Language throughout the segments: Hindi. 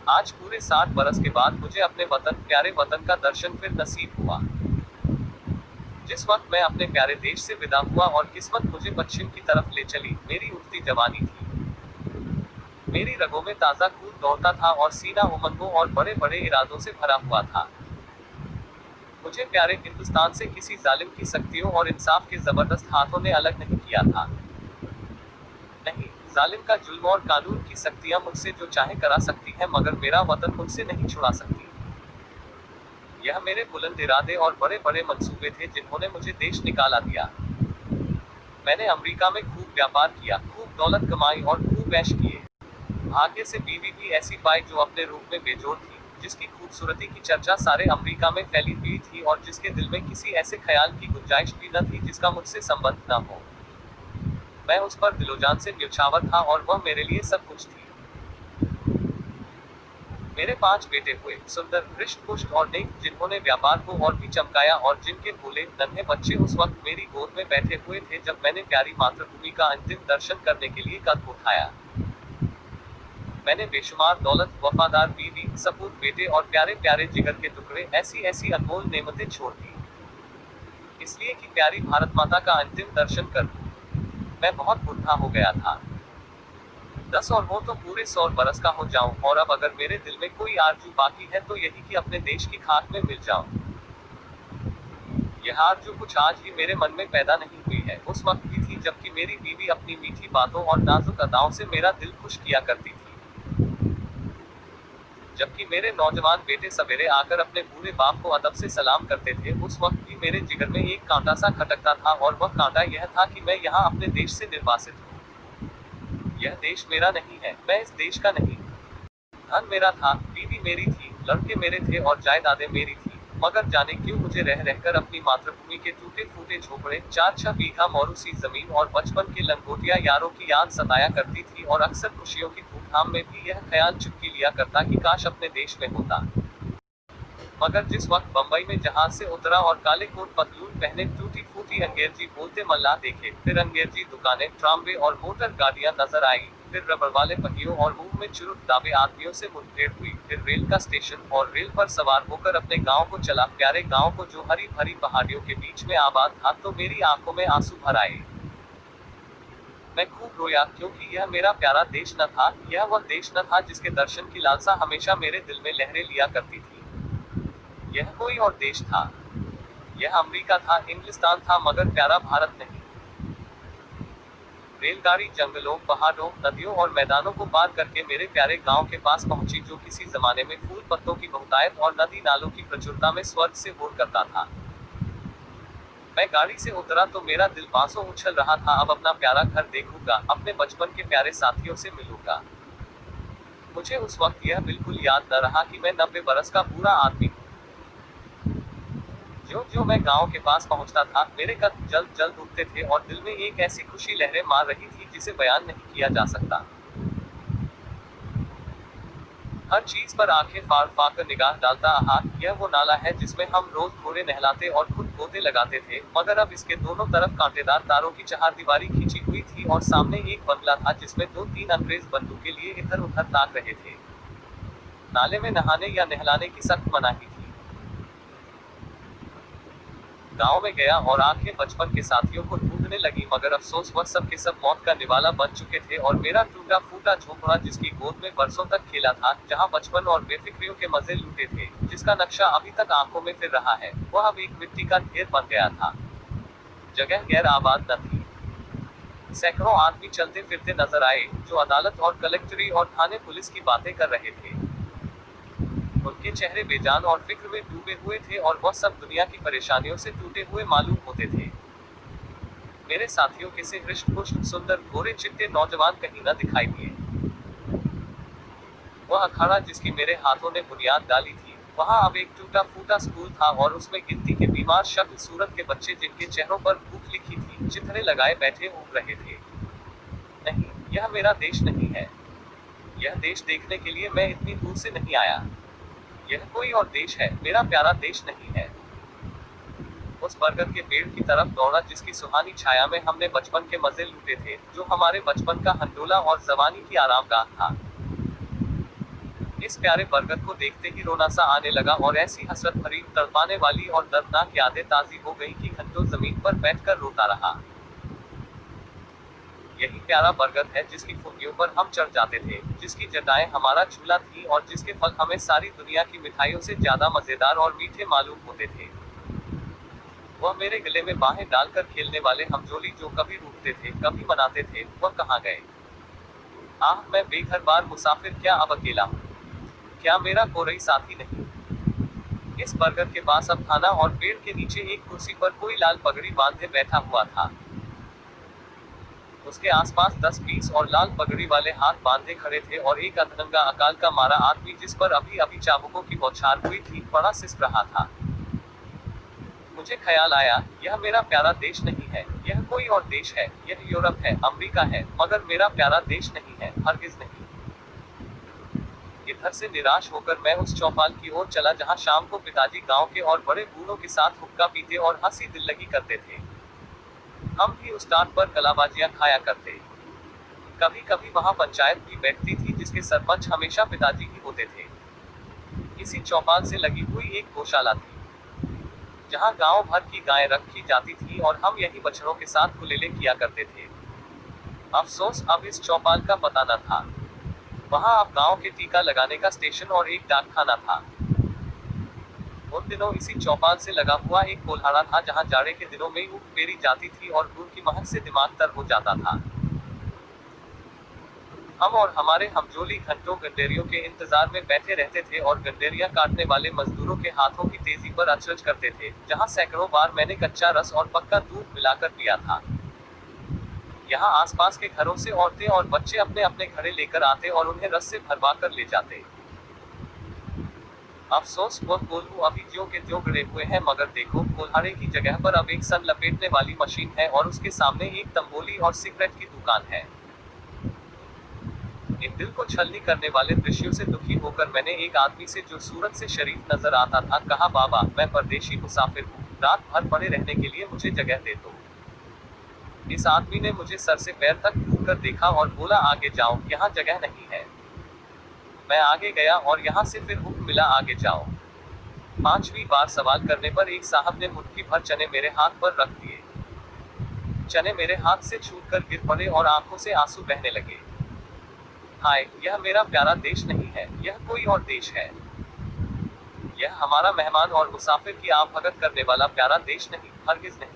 आज पूरे 60 बरस के बाद मुझे अपने वतन, प्यारे वतन का दर्शन फिर नसीब हुआ। जिस वक्त मैं अपने प्यारे देश से विदा हुआ और किस्मत मुझे पश्चिम की तरफ ले चली, मेरी उठती जवानी थी। मेरी रगों में ताजा खून दौड़ता था और सीना उमंगों और बड़े बड़े इरादों से भरा हुआ था। मुझे प्यारे हिंदुस्तान से किसी जालिम की सख्तियों और इंसाफ के जबरदस्त हाथों ने अलग नहीं किया था। नहीं, जालिम का जुल्म और कानून की सख्तियां मुझसे जो चाहे करा सकती हैं, मगर मेरा वतन मुझसे नहीं छुड़ा सकती। यह मेरे बुलंद इरादे और बड़े बड़े मंसूबे थे जिन्होंने मुझे देश निकाला दिया। मैंने अमेरिका में खूब व्यापार किया, खूब दौलत कमाई और खूब ऐश किए। भाग्य से बीवी भी ऐसी पाई जो अपने रूप में बेजोड़ थी, जिसकी खूबसूरती की चर्चा सारे अमेरिका में फैली हुई थी और जिसके दिल में किसी ऐसे ख्याल की गुंजाइश भी न थी जिसका मुझसे संबंध न हो। मैं उस पर दिलोजान से न्यौछावर था और वह मेरे लिए सब कुछ थी। मेरे 5 बेटे हुए, सुंदर, हृष्ट-पुष्ट और नेक, जिन्होंने व्यापार को और भी चमकाया और जिनके भोले, नन्हे बच्चे उस वक्त मेरी गोद में बैठे हुए थे जब मैंने प्यारी मातृभूमि का अंतिम दर्शन करने के लिए कदम उठाया। मैंने बेशुमार दौलत, वफादार बीवी, सपूत बेटे और प्यारे प्यारे जिगर के टुकड़े, ऐसी ऐसी अनमोल नेमतें छोड़ दी, इसलिए कि प्यारी भारत माता का अंतिम दर्शन कर लूं। मैं बहुत बुढ़ा हो गया था। 10 और हो तो पूरे 100 बरस का हो जाऊं, और अब अगर मेरे दिल में कोई आरज़ू बाकी है तो यही कि अपने देश की खाक में मिल जाऊं। यह आरज़ू कुछ आज ही मेरे मन में पैदा नहीं हुई है, उस वक्त की थी जबकि मेरी बीवी अपनी मीठी बातों और नाजुक अदाओं से मेरा दिल खुश किया करती थी। जबकि मेरे नौजवान बेटे सवेरे आकर अपने बूढ़े बाप को अदब से सलाम करते थे, उस वक्त भी मेरे जिगर में एक कांटा सा खटकता था, और वह कांटा यह था कि मैं यहाँ अपने देश से निर्वासित हूँ। यह देश मेरा नहीं है, मैं इस देश का नहीं। धन मेरा था, बीवी मेरी थी, लड़के मेरे थे और जायदादें मेरी थी, मगर जाने क्यों मुझे रह रहकर अपनी मातृभूमि के टूटे फूटे झोपड़े, 4-6 बीघा मौरूसी जमीन और बचपन के लंगोटिया यारों की याद सताया करती थी, और अक्सर खुशियों की धूमधाम में भी यह ख्याल चुटकी लिया करता कि काश अपने देश में होता। मगर जिस वक्त बंबई में जहाज से उतरा और काले कोट पतलून पहने टूटी फूटी अंग्रेजी बोलते मल्लाह देखे, फिर अंग्रेजी दुकानें, ट्रामवे और मोटर गाड़ियां नजर आई, फिर रबड़ वाले पहियों और मुंह में चुरुट दावे आदमियों से मुठभेड़ हुई, फिर रेल का स्टेशन और रेल पर सवार होकर अपने गांव को चला, प्यारे गांव को जो हरी भरी पहाड़ियों के बीच में आबाद था, तो मेरी आंखों में आंसू भर आए। मैं खूब रोया, क्योंकि यह मेरा प्यारा देश न था, यह वह देश न था जिसके दर्शन की लालसा हमेशा मेरे दिल में लहरें लिया करती थी। यह कोई और देश था। यह अमेरिका था, इंग्लिस्तान था, मगर प्यारा भारत नहीं। रेलगाड़ी जंगलों, पहाड़ों, नदियों और मैदानों को पार करके मेरे प्यारे गांव के पास पहुंची, जो किसी जमाने में फूल पत्तों की बहुतायत और नदी नालों की प्रचुरता में स्वर्ग से हुआ करता था। मैं गाड़ी से उतरा तो मेरा दिल बांसों उछल रहा था, अब अपना प्यारा घर देखूंगा, अपने बचपन के प्यारे साथियों से मिलूंगा। मुझे उस वक्त यह बिल्कुल याद न रहा कि मैं 90 बरस का बूढ़ा आदमी हूँ। ज्यों ज्यों मैं गांव के पास पहुंचता था, मेरे कदम जल्द जल्द उठते थे और दिल में एक ऐसी खुशी लहरें मार रही थी जिसे बयान नहीं किया जा सकता। हर चीज पर आंखें फाड़ फाड़ कर निगाह डालता, आहा, यह वो नाला है जिसमें हम रोज घोड़े नहलाते और खुद गोते लगाते थे, मगर अब इसके दोनों तरफ कांटेदार तारों की चहारदीवारी खींची हुई थी और सामने एक बंगला था जिसमें 2-3 अंग्रेज बंदूकें लिए इधर उधर ताक रहे थे। नाले में नहाने या नहलाने की सख्त मनाही थी। गांव में गया और आंखें बचपन के साथियों को ढूंढने लगी, मगर अफसोस वह सब के सब मौत का निवाला बन चुके थे, और मेरा टूटा फूटा झोंपड़ा जिसकी गोद में बरसों तक खेला था, जहां बचपन और बेफिक्रियों के मजे लूटे थे, जिसका नक्शा अभी तक आंखों में फिर रहा है, वह अब एक मिट्टी का ढेर बन गया था। जगह गैर आबाद न थी। सैकड़ों आदमी चलते फिरते नजर आए, जो अदालत और कलेक्टरी और थाने पुलिस की बातें कर रहे थे। उनके चेहरे बेजान और फिक्र में डूबे हुए थे, और वह सब दुनिया की परेशानियों से टूटे हुए मालूम होते थे। मेरे साथियों के से हृष्ट-पुष्ट, सुंदर, गोरे चिट्टे नौजवान कहीं न दिखाई दिए। वह अखाड़ा जिसकी मेरे हाथों ने बुनियाद डाली थी, वहां अब एक टूटा फूटा स्कूल था, और उसमें गिनती के बीमार शक्ल सूरत के बच्चे जिनके चेहरों पर भूख लिखी थी, चिथड़े लगाए बैठे उग रहे थे। नहीं, यह मेरा देश नहीं है। यह देश देखने के लिए मैं इतनी दूर से नहीं आया। यह कोई और देश है, मेरा प्यारा देश नहीं है। उस बरगद के पेड़ की तरफ दौड़ा जिसकी सुहानी छाया में हमने बचपन के मजे लूटे थे, जो हमारे बचपन का हंडोला और जवानी की आरामगाह था। इस प्यारे बरगद को देखते ही रोना सा आने लगा और ऐसी हसरत भरी, तड़पाने वाली और दर्दनाक यादें ताज़ी हो गई कि घंटों जमीन पर बैठकर रोता रहा। यही प्यारा बरगद है जिसकी फुर्तियों पर हम चढ़ जाते थे, जिसकी जटाएं हमारा झूला थी और जिसके फल हमें सारी दुनिया की मिठाइयों से ज्यादा मजेदार और मीठे मालूम होते थे। वह मेरे गले में बाहें डालकर खेलने वाले हमजोली जो कभी रूठते थे, कभी मनाते थे, वह कहाँ गए? आह, मैं बेघर बार मुसाफिर, क्या अब अकेला हूँ? क्या मेरा कोई साथी नहीं? इस बरगद के पास अब खाना और पेड़ के नीचे एक कुर्सी पर कोई लाल पगड़ी बांधे बैठा हुआ था। उसके आसपास 10-20 और लाल पगड़ी वाले हाथ बांधे खड़े थे और एक अधरंगा अकाल का मारा आदमी जिस पर अभी अभी चाबुकों की बौछार हुई थी, बड़ा सिसक रहा था। मुझे ख्याल आया, यह मेरा प्यारा देश नहीं है, यह कोई और देश है, यह यूरोप है, अमेरिका है, मगर मेरा प्यारा देश नहीं है, हरगिज नहीं। इधर से निराश होकर मैं उस चौपाल की ओर चला जहां शाम को पिताजी गांव के और बड़े बूढ़ों के साथ हुक्का पीते और हंसी दिल्लगी करते थे। हम भी उस टाट पर कलाबाजियां खाया करते। कभी कभी वहां पंचायत भी बैठती थी जिसके सरपंच हमेशा पिताजी ही होते थे। इसी चौपाल से लगी हुई एक गौशाला थी जहां गांव भर की गायें रखी जाती थी और हम यही बछड़ों के साथ कुलेले किया करते थे। अफसोस, अब इस चौपाल का पता न था। वहां अब गांव के टीका लगाने का स्टेशन और एक डाकखाना था। उन दिनों इसी चौपाल से लगा हुआ एक कोल्हाड़ा था जहां जाड़े के दिनों में ऊँट पेरी जाती थी और गुड़ की महक से दिमाग तर हो जाता था। हम और हमारे हमजोली घंटों गंडेरियों के इंतजार में बैठे रहते थे और गंडेरियां काटने वाले मजदूरों के हाथों की तेजी पर अचरज करते थे, जहां सैकड़ों बार मैंने कच्चा रस और पक्का दूध मिलाकर पिया था। यहाँ आसपास के घरों से औरतें और बच्चे अपने अपने घड़े लेकर आते और उन्हें रस से भरवा कर ले जाते। अफसोस, वह कोल्हू अभी ज्यों के त्यों गड़े हुए हैं, मगर देखो, कोल्हाड़े की जगह पर अब एक सन लपेटने वाली मशीन है और उसके सामने एक तंबोली और सिगरेट की दुकान है। इन दिल को छलनी करने वाले दृश्यों से दुखी होकर मैंने एक आदमी से जो सूरत से शरीफ नजर आता था कहा, बाबा, मैं परदेशी मुसाफिर हूँ, रात भर पड़े रहने के लिए मुझे जगह दे दो। इस आदमी ने मुझे सर से पैर तक घूर कर देखा और बोला, आगे जाओ, यहाँ जगह नहीं है। मैं आगे गया और यहाँ से फिर हुक्म मिला, आगे जाओ। 5वीं बार सवाल करने पर एक साहब ने मुट्ठी भर चने मेरे हाथ पर रख दिए। चने मेरे हाथ से छूटकर गिर पड़े और आंखों से आंसू बहने लगे। हाय, यह मेरा प्यारा देश नहीं है, यह कोई और देश है। यह हमारा मेहमान और मुसाफिर की आवभगत करने वाला प्यारा देश नहीं, हरगिज नहीं।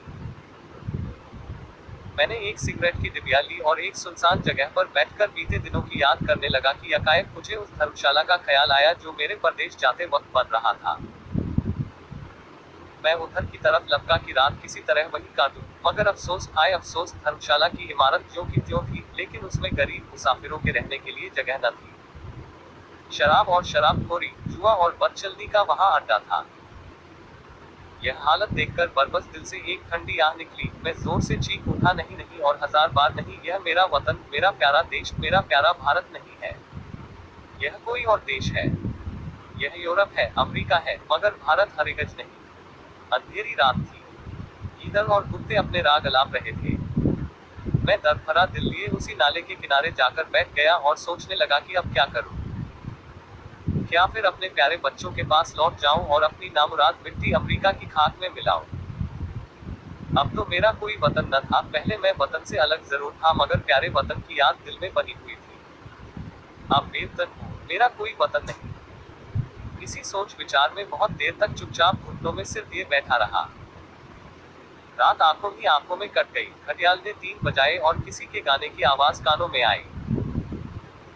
मैंने एक सिगरेट की डिबिया ली और एक सुनसान जगह पर बैठकर बीते दिनों की याद करने लगा कि एकाएक मुझे उस धर्मशाला का ख्याल आया जो मेरे परदेश जाते वक्त बन रहा था। मैं उधर की तरफ लपका कि रात किसी तरह वही काटूं, मगर अफसोस, हाय अफसोस, धर्मशाला की इमारत ज्यों की त्यों थी, लेकिन उसमें गरीब मुसाफिरों के रहने के लिए जगह न थी। शराब और शराबखोरी, जुआ और बदचलनी का वहां अड्डा था। यह हालत देखकर बरबस दिल से एक ठंडी आह निकली। मैं जोर से चीख उठा, नहीं नहीं और 1000 बार नहीं, यह मेरा वतन, मेरा प्यारा देश, मेरा प्यारा भारत नहीं है। यह कोई और देश है। यह यूरोप है, अमेरिका है, मगर भारत हरगिज नहीं। अंधेरी रात थी। गीदड़ और कुत्ते अपने राग अलाप रहे थे। मैं दर्द भरा दिल लिए उसी नाले के किनारे जाकर बैठ गया और सोचने लगा कि अब क्या करूं। क्या फिर अपने प्यारे बच्चों के पास लौट जाऊं और अपनी नामुराद मिट्टी अमेरिका की खाक में मिलाऊं? अब तो मेरा कोई वतन न था। पहले मैं वतन से अलग जरूर था, मगर प्यारे वतन की याद दिल में बनी हुई थी। अब बेवतन हूं, मेरा कोई वतन नहीं। इसी सोच विचार में बहुत देर तक चुपचाप घुटनों में सिर दिए बैठा रहा। रात आंखों ही आंखों में कट गई। घड़ियाल ने 3 बजाए और किसी के गाने की आवाज कानों में आई।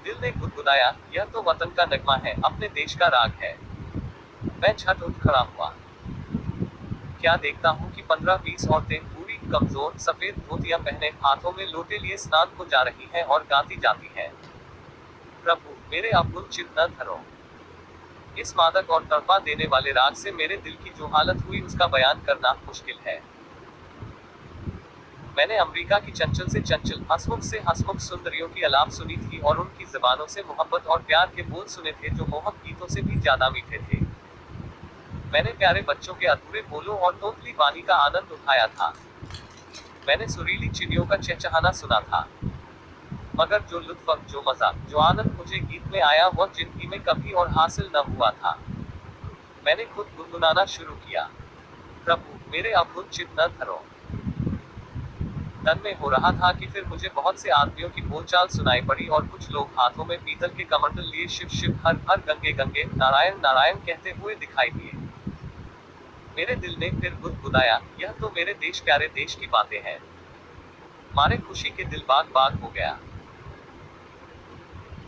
दिल ने गुदगुदाया, यह तो वतन का नगमा है, अपने देश का राग है। मैं झट उठ खड़ा हुआ। क्या देखता हूँ कि 15-20 औरतें पूरी कमजोर सफेद धोतियां पहने हाथों में लोटे लिए स्नान को जा रही हैं और गाती जाती हैं, प्रभु मेरे अबुल चित न धरो। इस मादक और तड़पा देने वाले राग से मेरे दिल की जो हालत हुई उसका बयान करना मुश्किल है। मैंने अमेरिका की चंचल से चंचल, हंसमुख से हंसमुख सुंदरियों की अलाप सुनी थी और उनकी जबानों से मोहब्बत और प्यार के बोल सुने थे जो मोहक गीतों से भी ज्यादा मीठे थे। मैंने प्यारे बच्चों के अधूरे बोलों और तोतली बानी का आनंद उठाया था। मैंने सुरीली चिड़ियों का चहचहाना सुना था। मगर जो लुत्फ, जो मजा, जो आनंद मुझे गीत में आया वह जिंदगी में कभी और हासिल न हुआ था। मैंने खुद गुनगुनाना शुरू किया, प्रभु मेरे अभुत चित न धरो। तन में हो रहा था कि फिर मुझे बहुत से आदमियों की बोलचाल सुनाई पड़ी और कुछ लोग हाथों में पीतल के कमंडल लिए शिव शिव हर हर गंगे गंगे नारायण नारायण कहते हुए दिखाई दिए। मेरे दिल ने फिर गुदगुदाया, यह तो मेरे देश प्यारे देश की बातें हैं। मारे खुशी के दिल बाग बाग हो गया।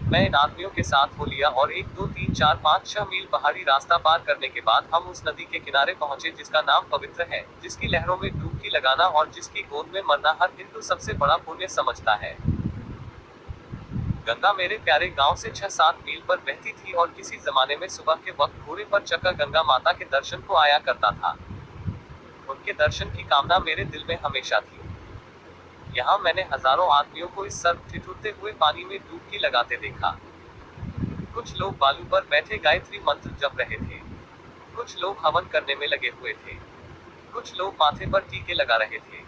मैं इन आदमियों के साथ हो लिया और 1 2 3 4 5 6 मील पहाड़ी रास्ता पार करने के बाद हम उस नदी के किनारे पहुंचे जिसका नाम पवित्र है, जिसकी लहरों में डुबकी लगाना और जिसकी गोद में मरना हर हिंदू सबसे बड़ा पुण्य समझता है। गंगा मेरे प्यारे गांव से 6 7 मील पर बहती थी और किसी जमाने में सुबह के वक्त घोड़े पर चक्कर गंगा माता के दर्शन को आया करता था। उनके दर्शन की कामना मेरे दिल में हमेशा थी। यहाँ मैंने हजारों आदमियों को इस सर्प ठिठुरते हुए पानी में डुबकी लगाते देखा। कुछ लोग बालू पर बैठे गायत्री मंत्र जप रहे थे, कुछ लोग हवन करने में लगे हुए थे, कुछ लोग माथे पर टीके लगा रहे थे,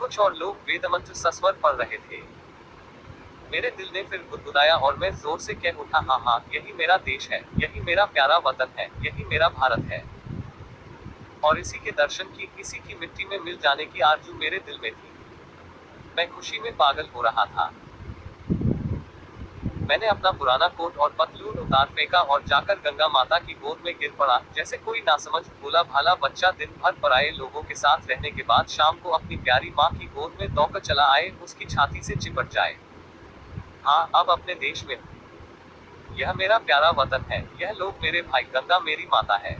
कुछ और लोग वेद मंत्र सस्वर पढ़ रहे थे। मेरे दिल ने फिर गुदगुदाया और मैं जोर से कह उठा, हाँ हाँ यही मेरा देश है, यही मेरा प्यारा वतन है, यही मेरा भारत है। और इसी के दर्शन की, इसी की मिट्टी में मिल जाने की आरज़ू मेरे दिल में थी। मैं खुशी में पागल हो रहा था। मैंने अपना पुराना कोट और पतलून उतार फेंका और जाकर गंगा माता की गोद में गिर पड़ा, जैसे कोई नासमझ भोला भाला बच्चा दिन भर पराये लोगों के साथ रहने के बाद शाम को अपनी प्यारी माँ की गोद में दौड़कर चला आए, उसकी छाती से चिपट जाए। हाँ, अब अपने देश में हूँ। यह मेरा प्यारा वतन है, यह लोग मेरे भाई, गंगा मेरी माता है।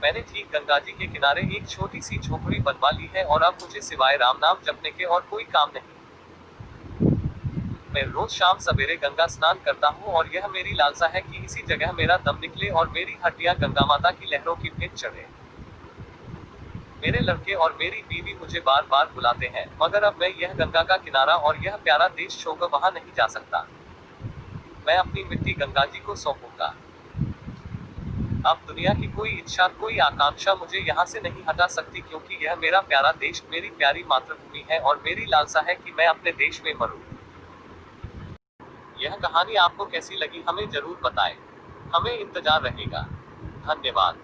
मैंने ठीक गंगा जी के किनारे एक छोटी सी झोपड़ी बनवा ली है और अब मुझे सिवाय राम नाम जपने के और कोई काम नहीं। मैं रोज शाम सवेरे गंगा स्नान करता हूँ और यह मेरी लालसा है कि इसी जगह मेरा दम निकले और मेरी हड्डियां गंगा माता की लहरों की भेंट चढ़े। मेरे लड़के और मेरी बीवी मुझे बार बार बुलाते हैं, मगर अब मैं यह गंगा का किनारा और यह प्यारा देश छोड़कर वहां नहीं जा सकता। मैं अपनी मिट्टी गंगा जी को सौंपूंगा। अब दुनिया की कोई इच्छा, कोई आकांक्षा मुझे यहाँ से नहीं हटा सकती, क्योंकि यह मेरा प्यारा देश, मेरी प्यारी मातृभूमि है और मेरी लालसा है कि मैं अपने देश में मरूं। यह कहानी आपको कैसी लगी हमें जरूर बताएं। हमें इंतजार रहेगा। धन्यवाद।